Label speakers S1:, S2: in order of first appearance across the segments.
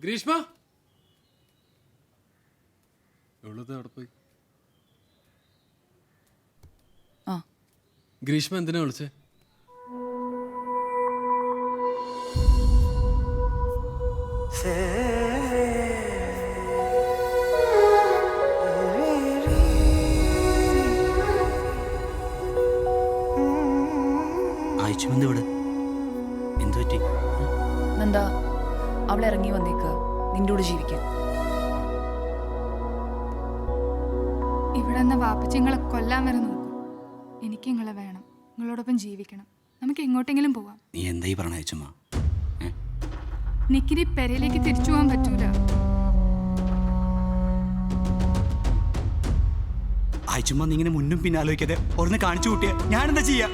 S1: ഗ്രീഷ്മ എവിടെ പോയി? ഗ്രീഷ്മ എന്തിനാ വിളിച്ചേ?
S2: എന്താ അവളെ ഇറങ്ങി വന്നേക്ക് നിന്റെ കൂടെ ജീവിക്കാൻ.
S3: ഇവിടെ നിന്ന് വാപ്പച്ചിങ്ങളെ കൊല്ലാൻ വരെ നോക്കും. എനിക്ക് നിങ്ങളെ വേണം, നിങ്ങളോടൊപ്പം ജീവിക്കണം. നമുക്ക് എങ്ങോട്ടെങ്കിലും പോവാം.
S4: നീ എന്തായി പറഞ്ഞ അയച്ചമ്മ?
S3: നിക്കിനി പെരയിലേക്ക് തിരിച്ചു പോകാൻ പറ്റൂല.
S4: അയച്ചമ്മ നീ ഇങ്ങനെ മുന്നും പിന്നെ ആലോചിക്കാതെ ഒന്ന് കാണിച്ചു കൂട്ടിയ ഞാൻ എന്താ ചെയ്യാ?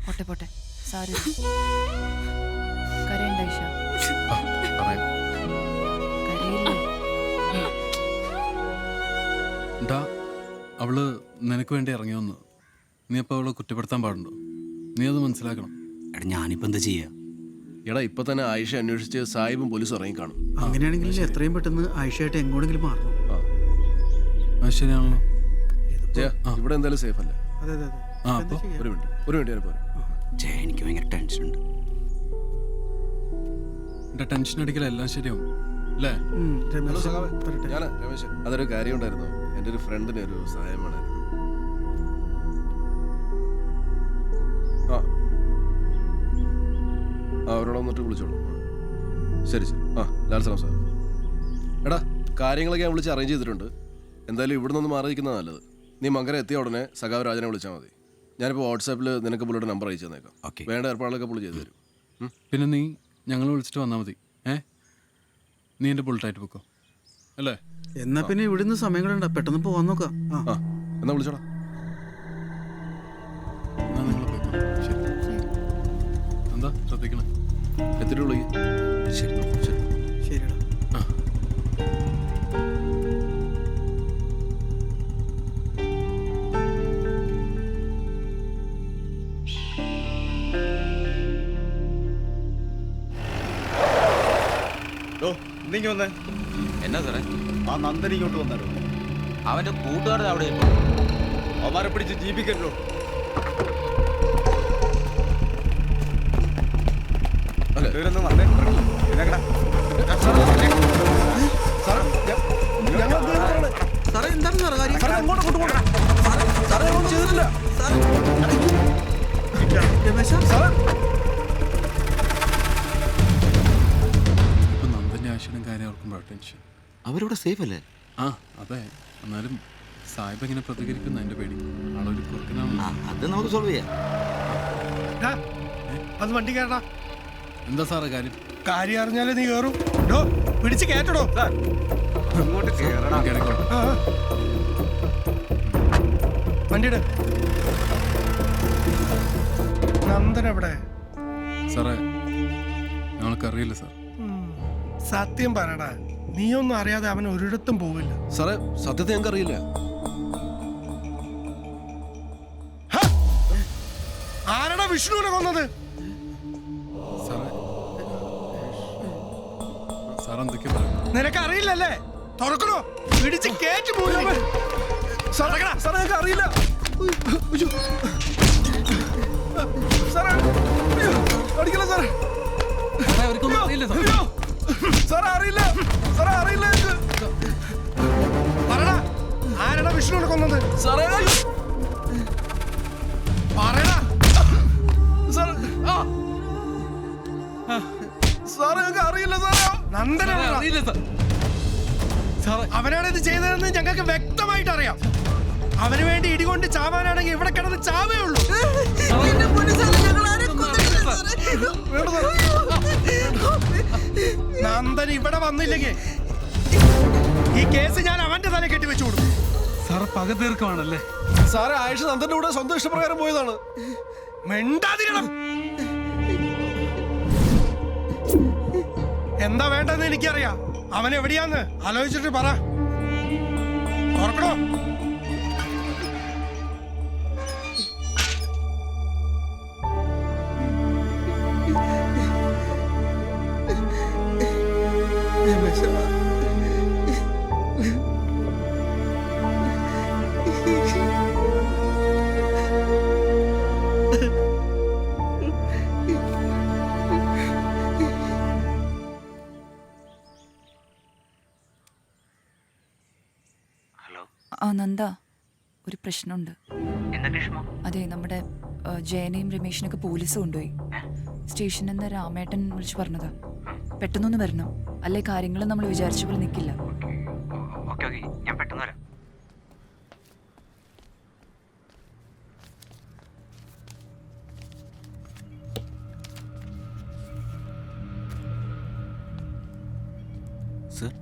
S2: പോട്ടെ പോട്ടെ, സാരി കരയണ്ട ഐഷ.
S1: അവള് നിനക്ക് വേണ്ടി ഇറങ്ങി വന്നു. നീ അപ്പൊ അവളെ കുറ്റപ്പെടുത്താൻ പാടുണ്ടോ? നീ അത് മനസ്സിലാക്കണം.
S4: എടാ ഞാനിപ്പോ എന്താ ചെയ്യാ?
S5: എടാ ഇപ്പൊ തന്നെ ആയിഷ അന്വേഷിച്ച് സാഹിബും പോലീസും ഇറങ്ങി കാണും.
S6: അങ്ങനെയാണെങ്കിൽ എത്രയും പെട്ടെന്ന് ആയിഷയായിട്ട് എങ്ങോട്ടെങ്കിലും മാറണം.
S1: ശരിയാണല്ലോ.
S5: ഇവിടെ എന്തായാലും സേഫ് അല്ലേ?
S6: അതെ അതെ അതെ.
S5: ഒരു മിനിറ്റ് ഞാൻ പോരാ.
S4: എനിക്ക് ഭയങ്കര ടെൻഷൻ ഉണ്ട്.
S1: എന്റെ ടെൻഷൻ അടിക്കല എല്ലാം ശരിയാവും അല്ലേ?
S5: ഞാൻ രമേശ്, അതൊരു കാര്യം ഉണ്ടായിരുന്നു. എൻ്റെ ഒരു ഫ്രണ്ടിന് ഒരു സഹായം വേണമായിരുന്നു. അവരോട് വന്നിട്ട് വിളിച്ചോളൂ. ശരി. ലാൽ സലാം സാർ. എടാ കാര്യങ്ങളൊക്കെ ഞാൻ വിളിച്ച് അറേഞ്ച് ചെയ്തിട്ടുണ്ട്. എന്തായാലും ഇവിടെ നിന്ന് മാറിയിരിക്കുന്നത് നല്ലത്. നീ മങ്കര എത്തിയ ഉടനെ സഖാവ് രാജനെ വിളിച്ചാൽ മതി. ഞാനിപ്പോൾ വാട്സാപ്പിൽ നിനക്ക് പുള്ളിയുടെ നമ്പർ അയച്ചു തന്നേക്കാം. വേണ്ട ഏർപ്പാടുകളൊക്കെ പുള്ളി ചെയ്തു തരും.
S1: പിന്നെ നീ ഞങ്ങൾ വിളിച്ചിട്ട് വന്നാൽ മതി. നീ എൻ്റെ ബുള്ളറ്റായിട്ട് വെക്കോ അല്ലേ?
S6: എന്നാ പിന്നെ ഇവിടുന്ന് സമയങ്ങളുണ്ട്, പെട്ടെന്ന് പോവാൻ നോക്കാം.
S5: എന്നാ വിളിച്ചോടാ.
S1: എന്നാ നിങ്ങൾ പോയിക്കോ. ശരി. എന്താ ശ്രദ്ധിക്കണം.
S5: എത്തിട്ട് വിളിക്കും.
S4: ശരി.
S6: ശരിടാ.
S7: എന്നാ സാറേ?
S8: ആ നന്ദൻ ഇങ്ങോട്ട് വന്നാലോ?
S7: അവന്റെ കൂട്ടുകാരൻ അവിടെ
S8: അവന്മാരെ പിടിച്ച് ജീവിക്കല്ലോ.
S1: ഇപ്പൊ നന്ദന്റെ ആശയം കാര്യം ഓർക്കുമ്പോഴാണ് ടെൻഷൻ.
S4: അവരിവിടെ സേഫ് അല്ലേ?
S1: അതെ. എന്നാലും സാഹിബ് എങ്ങനെ പ്രതികരിക്കുന്ന എന്റെ പേടി. ആളൊരു കുറുക്കനാണ്.
S4: അത് നമുക്ക് സോൾവ് ചെയ്യാം.
S8: അത് വണ്ടി കയറടാ.
S1: എന്താ സാറേ കാര്യം?
S8: കാര്യം അറിഞ്ഞാലേ നീ കയറും. പിടിച്ച് കേട്ടടോ. വണ്ടിയുടെ നന്ദൻ എവിടെ?
S1: സാറേ ഞങ്ങൾക്കറിയില്ല സാർ.
S8: സത്യം പറയടാ, നീയൊന്നും അറിയാതെ അവൻ ഒരിടത്തും പോവില്ല.
S5: സാറേ സത്യത്തെ ഞങ്ങൾക്ക് അറിയില്ല.
S8: ആരാടാ വിഷ്ണുവിനെ കൊന്നത്?
S1: സാർ എന്തൊക്കെയാ പറയുന്നത്?
S8: നിനക്ക് അറിയില്ലല്ലേ? തുറക്കണോ? പിടിച്ച് കേറ്റ് പോലും.
S5: സാറേ ഞങ്ങൾക്ക് അറിയില്ല. അടിക്കല സാറേ. സാറേ അറിയില്ല. സാറേ അറിയില്ല.
S8: പറടാ, ആരാടാ വിഷ്ണുവിനെ കൊന്നത്?
S5: സാറേ
S8: പറടാ.
S5: സാറേ ഞങ്ങൾക്ക് അറിയില്ല. സാറേ
S8: നന്ദന അവനാണ് ഇത് ചെയ്തതെന്ന് ഞങ്ങൾക്ക് വ്യക്തമായിട്ട് അറിയാം. അവന് വേണ്ടി ഇടികൊണ്ട് ചാവാനാണെങ്കിൽ ഇവിടെ കിടന്ന് ചാവേ ഉള്ളൂ. നന്ദൻ ഇവിടെ വന്നില്ലെങ്കിൽ ഈ കേസ് ഞാൻ അവന്റെ തല കെട്ടിവെച്ചു കൊടുക്കും.
S1: സാറ് പക തീർക്കുവാണല്ലേ?
S5: സാറേ ആയിഷ നന്ദന്റെ കൂടെ സ്വന്തം ഇഷ്ടപ്രകാരം പോയതാണ്.
S8: മിണ്ടാതിരണം. എന്താ വേണ്ടെന്ന് എനിക്കറിയാം. അവൻ എവിടെയാന്ന് ആലോചിച്ചിട്ട് പറ. ഓർക്കണോ?
S2: ആ നന്ദ, ഒരു പ്രശ്നമുണ്ട്. അതെ, നമ്മുടെ ജയനെയും രമേശിനൊക്കെ പോലീസ് കൊണ്ടുപോയി. സ്റ്റേഷനിൽ നിന്ന് രാമേട്ടൻ വിളിച്ചു പറഞ്ഞതാ. പെട്ടെന്നൊന്ന് വരണം, അല്ലെ കാര്യങ്ങൾ നമ്മൾ വിചാരിച്ച പോലെ നിൽക്കില്ല.
S4: ഞാൻ പെട്ടെന്ന് വരാം. സർ,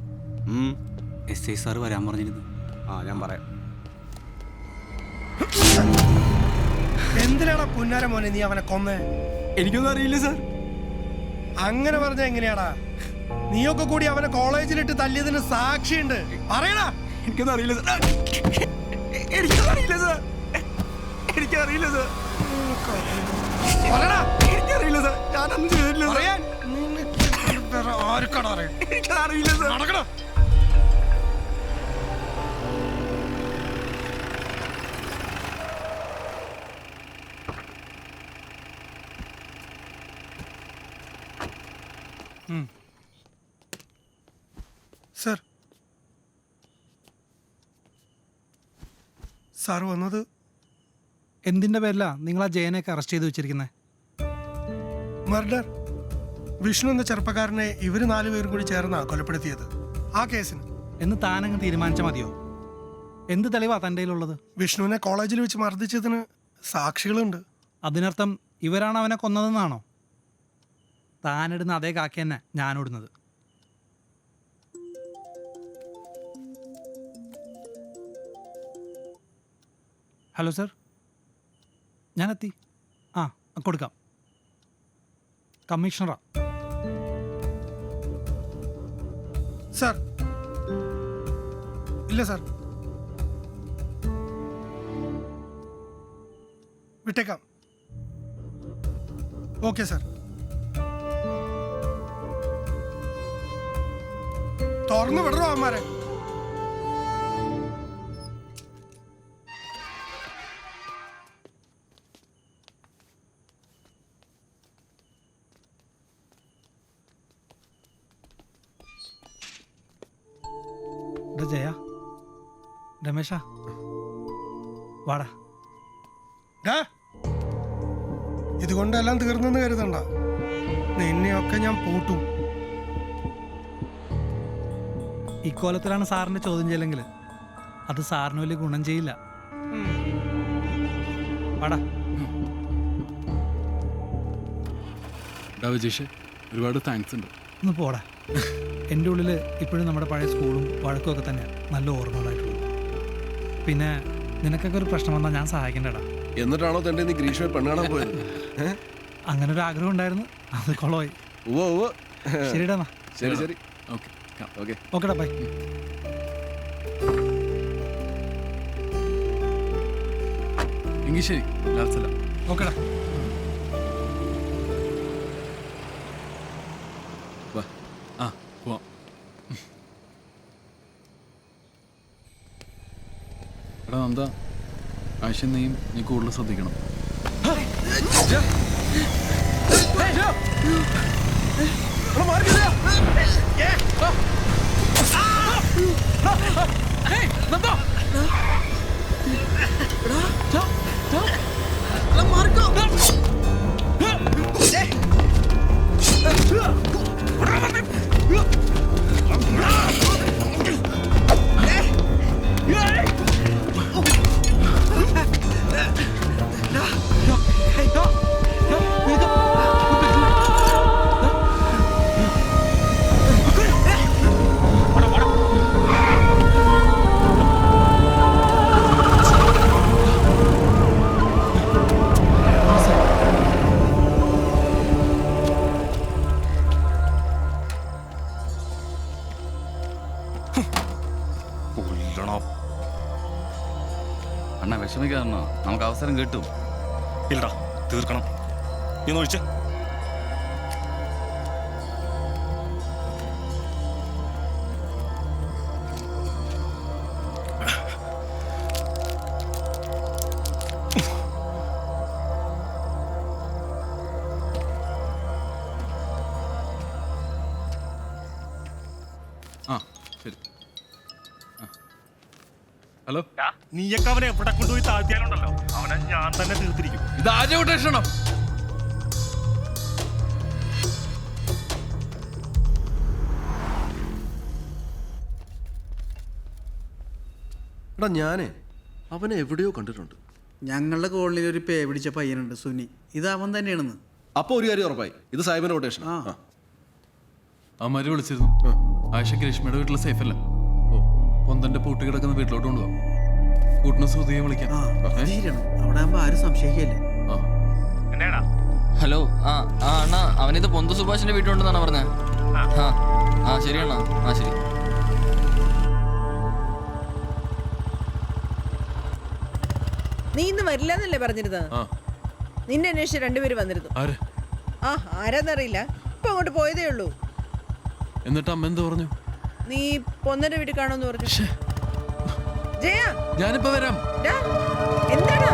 S4: SI സാർ വരാൻ പറഞ്ഞിരുന്നു. ഞാൻ പറയാം.
S8: എന്തിനാടാ പുന്നാര മോനെ നീ അവനെ കൊന്നേ?
S4: എനിക്കൊന്നും അറിയില്ല സർ.
S8: അങ്ങനെ പറഞ്ഞ എങ്ങനെയാടാ? നീയൊക്കെ കൂടി അവനെ കോളേജിലിട്ട് തല്ലിയതിന് സാക്ഷിയുണ്ട്. പറയടാ.
S4: എനിക്കൊന്നും അറിയില്ല സർ. എനിക്കറിയില്ല സർ. എനിക്കറിയില്ല സർ.
S8: പറയടാ.
S4: എനിക്കറിയില്ല സർ. ഞാനൊന്നും ചെയ്തില്ല സർ.
S8: പറയാൻ വേറെ ആർക്കാടാ അറിയാം?
S4: എനിക്കറിയില്ല സർ.
S8: നടക്കടാ. സർ, സാർ വന്നത്
S9: എന്തിന്റെ പേരിലാ നിങ്ങൾ ആ ജയനെയൊക്കെ അറസ്റ്റ് ചെയ്ത് വെച്ചിരിക്കുന്നത്?
S8: മർഡർ. വിഷ്ണു എന്ന ചെറുപ്പക്കാരനെ ഇവര് 4 പേരും കൂടി ചേർന്നാ കൊലപ്പെടുത്തിയത്. ആ കേസിന്
S9: എന്ന് താനങ്ങ് തീരുമാനിച്ചാൽ മതിയോ? എന്ത് തെളിവാ തൻ്റെ കയ്യിലുള്ളത്?
S8: വിഷ്ണുവിനെ കോളേജിൽ വെച്ച് മർദ്ദിച്ചതിന് സാക്ഷികളുണ്ട്.
S9: അതിനർത്ഥം ഇവരാണ് അവനെ കൊന്നതെന്നാണോ? താനിടുന്ന അതേ കാക്കി തന്നെ ഞാനിടുന്നത്. ഹലോ സർ, ഞാനെത്തി. കൊടുക്കാം. കമ്മീഷണറാ.
S8: സാർ, ഇല്ല സാർ, വിട്ടേക്കാം. Okay sir. തുറന്നു വിടറോ അവന്മാരെ?
S9: ജയ, രമേശ, വാടാ.
S8: ഇതുകൊണ്ടെല്ലാം തീർന്നെന്ന് കരുതണ്ട. നിന്നെയൊക്കെ ഞാൻ പൂട്ടും.
S9: ഇക്കോലത്തിലാണ് സാറിന്റെ ചോദ്യം ചെയ്യലെങ്കിൽ അത് സാറിന് വലിയ ഗുണം ചെയ്യില്ല. വാടാ.
S1: വിജേഷ്, ഒരുപാട് താങ്ക്സ് ഉണ്ട്.
S9: ഒന്ന് പോടാ. എൻ്റെ ഉള്ളിൽ ഇപ്പോഴും നമ്മുടെ പഴയ സ്കൂളും വഴക്കും ഒക്കെ തന്നെ നല്ല ഓർമ്മകളായിട്ടുള്ളൂ. പിന്നെ നിനക്കൊക്കെ ഒരു പ്രശ്നം വന്നാൽ ഞാൻ സഹായിക്കണ്ടടാ.
S5: എന്നിട്ടാണോ തന്റെ നീ ഗ്രീഷ്മയെ പെണ്ണാണാൻ പോയത്?
S9: അങ്ങനെ ഒരു ആഗ്രഹം ഉണ്ടായിരുന്നു, അത് കൊളമായി. ശരിടാ.
S5: ശരി ശരി.
S9: ഓക്കെടാ, ബൈ.
S1: എങ്കിൽ ശരി, ലാൽസല.
S9: ഓക്കെടാ.
S1: പോവാം. എടാ നന്ദ, ആയിഷ നീയും നീ കൂടുതൽ ശ്രദ്ധിക്കണം.
S7: അണ്ണ വിഷമിക്കാരണോ, നമുക്ക് അവസരം കിട്ടും.
S10: ഇല്ലടാ, തീർക്കണം. നീ ഒഴിച്ച്.
S1: ആ ശരി. ഹലോ,
S10: നീയൊക്കെ അവനെ എവിടെ കൊണ്ടുപോയി താഴ്ത്തിയാലുണ്ടല്ലോ അവനെ ഞാൻ തന്നെ തീർത്തിരിക്കും.
S1: ഇത് ആരുടെ ക്ഷണം?
S5: എടാ ഞാനേ അവനെ എവിടെയോ കണ്ടിട്ടുണ്ട്.
S6: ഞങ്ങളുടെ കോളനിയിൽ ഒരു പേ പിടിച്ച പയ്യനുണ്ട്, സുനി. ഇത് അവൻ തന്നെയാണെന്ന്.
S5: അപ്പോൾ ഒരു കാര്യം ഉറപ്പായി, ഇത് സാഹിബിന്റെ റൊട്ടേഷൻ.
S1: അവന്മാര് വിളിച്ചിരുന്നു. ആയിഷക്ക് രശ്മിയുടെ വീട്ടിൽ സേഫ് അല്ല. ഓ, പൊന്തന്റെ പൂട്ടി കിടക്കുന്ന വീട്ടിലോട്ട് കൊണ്ടുപോകാം. കൂട്ടിന് ശ്രുതിയെ വിളിക്കാം.
S6: ശരിയാണ്, അവിടെ ആകുമ്പോ ആരും സംശയിക്കില്ല.
S7: ഹലോ, അണ്ണാ അവനിത് പൊന്തു സുഭാഷിന്റെ വീട്ടിലുണ്ടെന്നാണ് പറഞ്ഞത്. ശരി അണ്ണാ, ശരി.
S11: നീ ഇന്ന് വരില്ലെന്നല്ലേ പറഞ്ഞിരുന്നത്? നിന്നെ അന്വേഷിച്ച് രണ്ടുപേര് വന്നിരുന്നു. ആരാന്നറിയില്ല, ഇപ്പൊ അങ്ങോട്ട് പോയതേ ഉള്ളൂ.
S1: എന്നിട്ട് അമ്മ എന്ത് പറഞ്ഞു?
S11: നീ പൊന്നന്റെ വീട്ടിൽ കാണുമെന്ന് പറഞ്ഞു. ജയ,
S1: ഞാനിപ്പോ വരാം.
S11: എന്താണ്?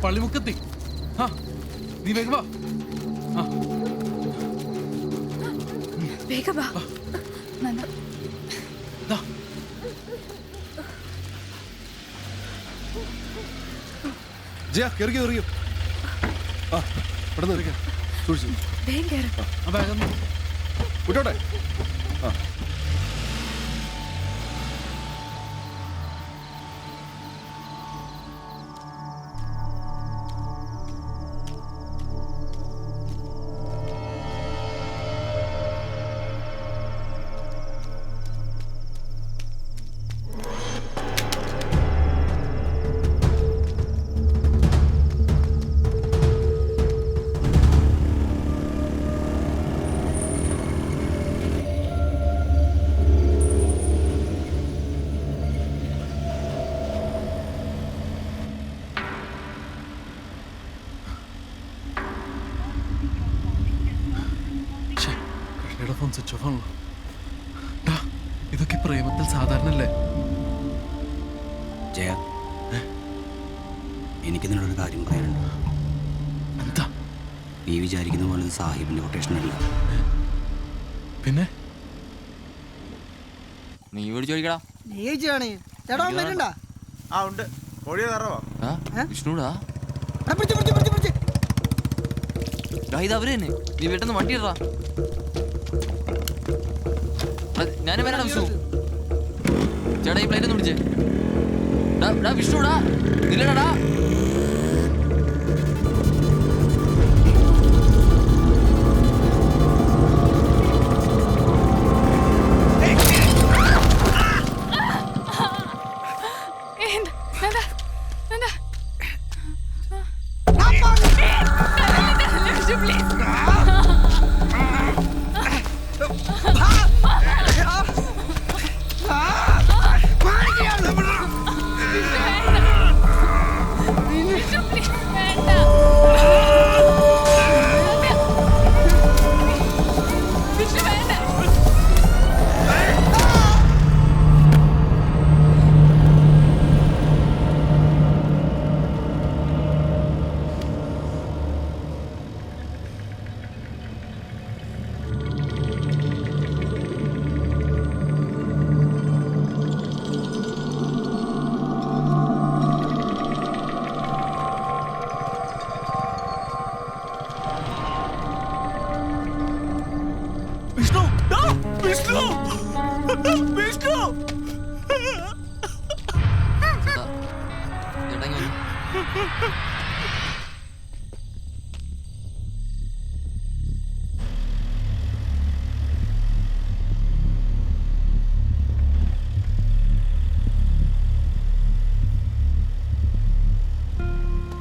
S1: പള്ളിമുക്കത്തി. നീ വേഗം വാ.
S3: വേഗം വാ.
S5: ജയ കയറിക്കോ കയറിക്കോ. പെട്ടെന്ന് കയറിക്കോ. സൂക്ഷിച്ചു
S3: വേഗം
S5: വിട്ടോട്ടെ.
S1: ഫോൺ സ്വിച്ച് ഓഫ് ആണല്ലോ. ഇതൊക്കെ പ്രേമത്തിൽ സാധാരണല്ലേ?
S4: ജയ, എനിക്ക് നിന്നോടൊരു കാര്യം പറയാനുണ്ട്.
S1: എന്താ?
S4: നീ വിചാരിക്കുന്ന പോലെ സാഹിബിന്റെ കൊട്ടേഷൻ അല്ല.
S1: പിന്നെ
S7: നീ ചോദിക്കടാ. വിഷ്ണുടാ, ഇത് അവര് തന്നെ. നീ വീട്ടിൽ വണ്ടി ഇടാ. ഞാനും വരാടാ വിഷ്ണു. ചേട്ടാ ഈ പ്ലേറ്റ് ഒന്ന് പിടിച്ചേ. വിഷ്ണുടാ, നില്ലടാ.
S4: വിഷ്ണു ഡാ, വിഷ്ണു വിഷ്ണു
S7: ചേട്ടാ ഇങ്ങ് വരൂ.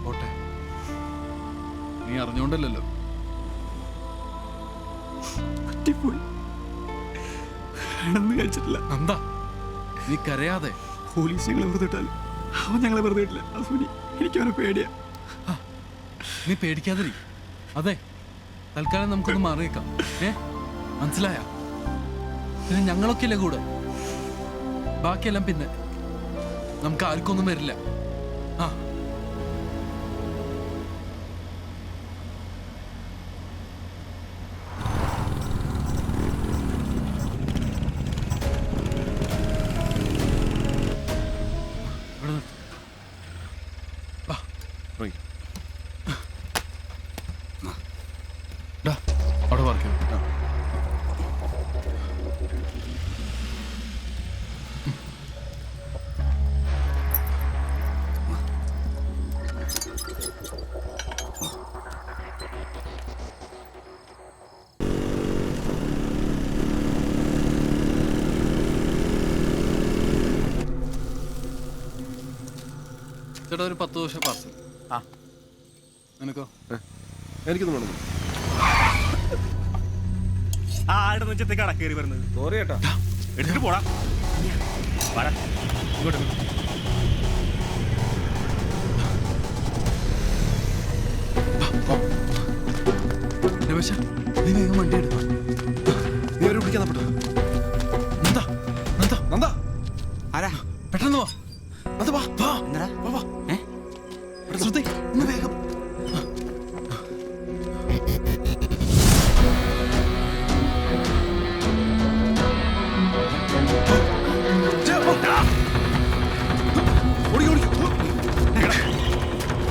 S1: പോട്ടെ, നീ അറിഞ്ഞോണ്ടല്ലോ.
S4: പറ്റിപ്പോയി. വേണമെന്ന് കഴിച്ചിട്ടില്ല.
S1: എന്താ നീ കരയാതെ?
S4: പോലീസ് ഞങ്ങളെ വെറുതെ ഇട്ടാൽ അവൻ ഞങ്ങളെ വെറുതെ ഇട്ടില്ല. സുനി, എനിക്ക് അവനെ പേടിയാ.
S1: നീ പേടിക്കാതിരി. അതെ, തൽക്കാലം നമുക്കൊന്ന് മാറിയേക്കാം. മനസ്സിലായ? പിന്നെ ഞങ്ങളൊക്കെ ഇല്ലേ കൂടെ, ബാക്കിയെല്ലാം പിന്നെ. നമുക്ക് ആർക്കൊന്നും വരില്ല. ആ ഇവിടെ നിർത്ത്. വാ.
S5: ഇറങ്ങി.
S1: ഡാ, അവിടെ പാർക്ക് ചെയ്യ്. ചേട്ടാ ഒരു 10 ദോശ പാർസൽ.
S4: ആ.
S1: നിനക്കോ?
S5: എനിക്കൊന്നും വേണം.
S10: ആരുടെ നെഞ്ചത്തേക്ക് അടക്കേറി വരുന്നത്?
S4: സോറി കേട്ടോ.
S10: എടുത്തിട്ട് പോടാ. വരാ. ഇങ്ങോട്ട് വരൂ.
S1: രമേശ, നീ വേഗം വണ്ടി എടുത്തു.
S5: നീ അവരെ വിളിക്കാൻ പെട്ടു.
S1: നന്ദ, നന്ദ,
S4: നന്ദ ആരാ?
S1: പെട്ടെന്ന് വാ.
S5: അത് വാ വാ
S4: എന്താ?
S5: വാ വാ.
S1: ശ്രുതി, ഒന്ന് വേഗം.
S5: ഓടി ഓടി.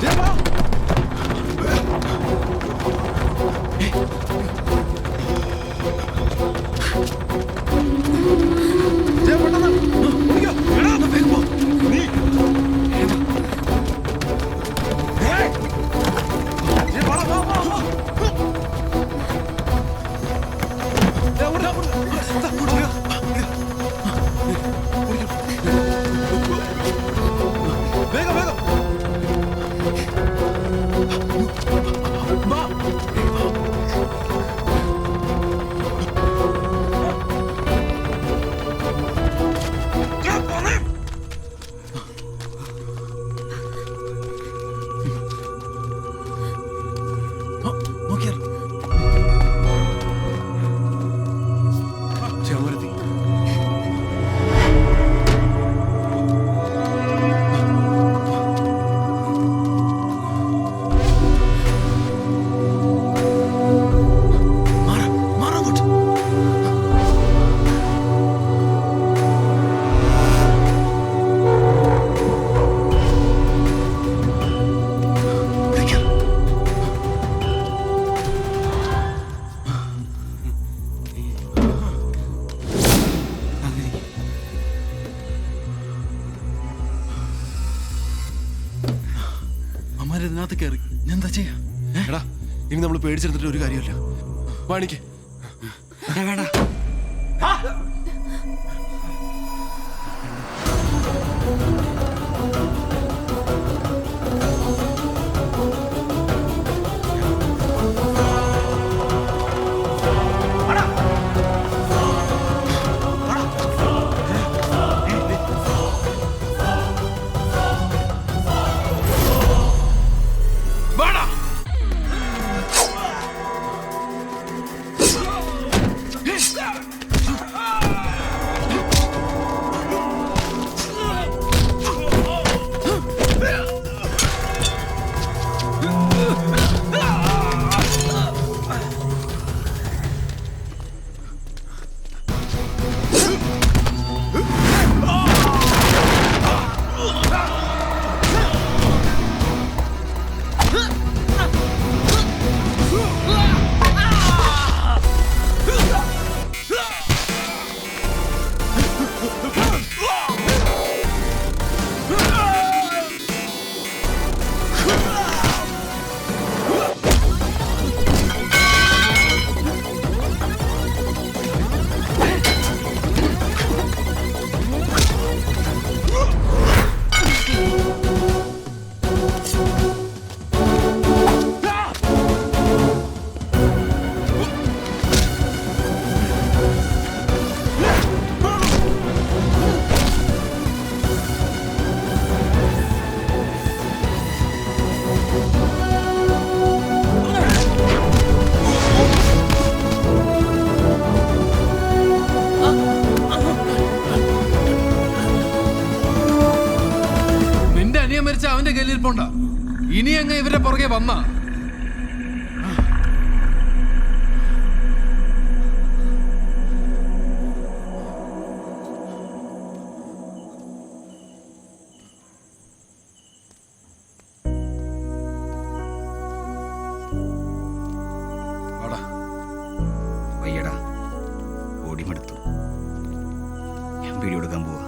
S5: ജയ വാ. ജയ പെട്ടെന്ന് ഓടിക്കോ.
S1: ഒന്ന് വേഗം പോ.
S5: നീ ജയ വാ വാ വാ വാ. ജയ ഓടി ഓടി. വേഗം വേഗം. വാ.
S1: നോക്കിയാൽ
S5: ചെറുവരുത്തി.
S1: മാറങ്ങോട്ട്. അമ്മാര് ഇതിനകത്ത് കയറി. ഞാൻ എന്താ ചെയ്യാ?
S5: എടാ, ഇനി നമ്മൾ പേടിച്ചെടുത്തിട്ട് ഒരു കാര്യമില്ല. വാണിക്ക്
S4: വേണ്ട.
S1: പോണ്ട. ഇനി അങ്ങ് ഇവരുടെ പുറകെ വന്ന
S4: വയ്യടാ, ഓടിമടുത്തു. ഞാൻ വീഡിയോ എടുക്കാൻ പോവാ.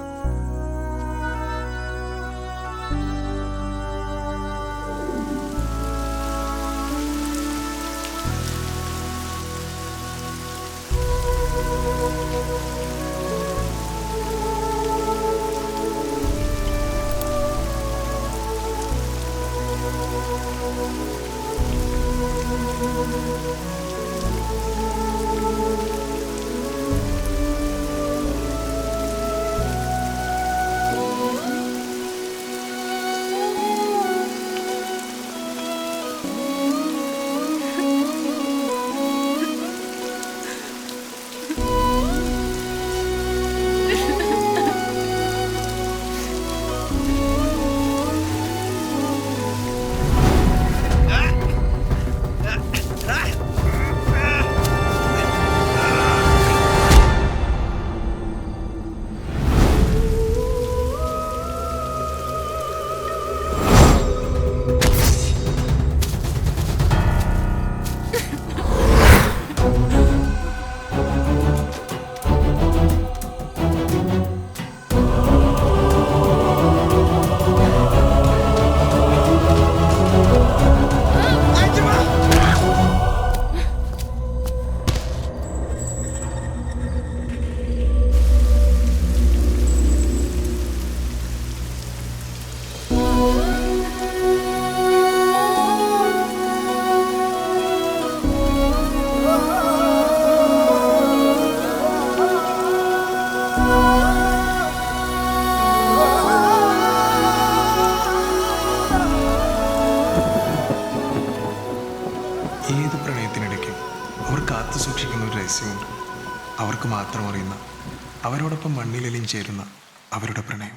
S12: ഏത് പ്രണയത്തിനിടയ്ക്കും അവർ കാത്തു സൂക്ഷിക്കുന്ന ഒരു രഹസ്യമുണ്ട്. അവർക്ക് മാത്രം അറിയുന്ന, അവരോടൊപ്പം മണ്ണിലെല്ലാം ചേരുന്ന അവരുടെ പ്രണയം.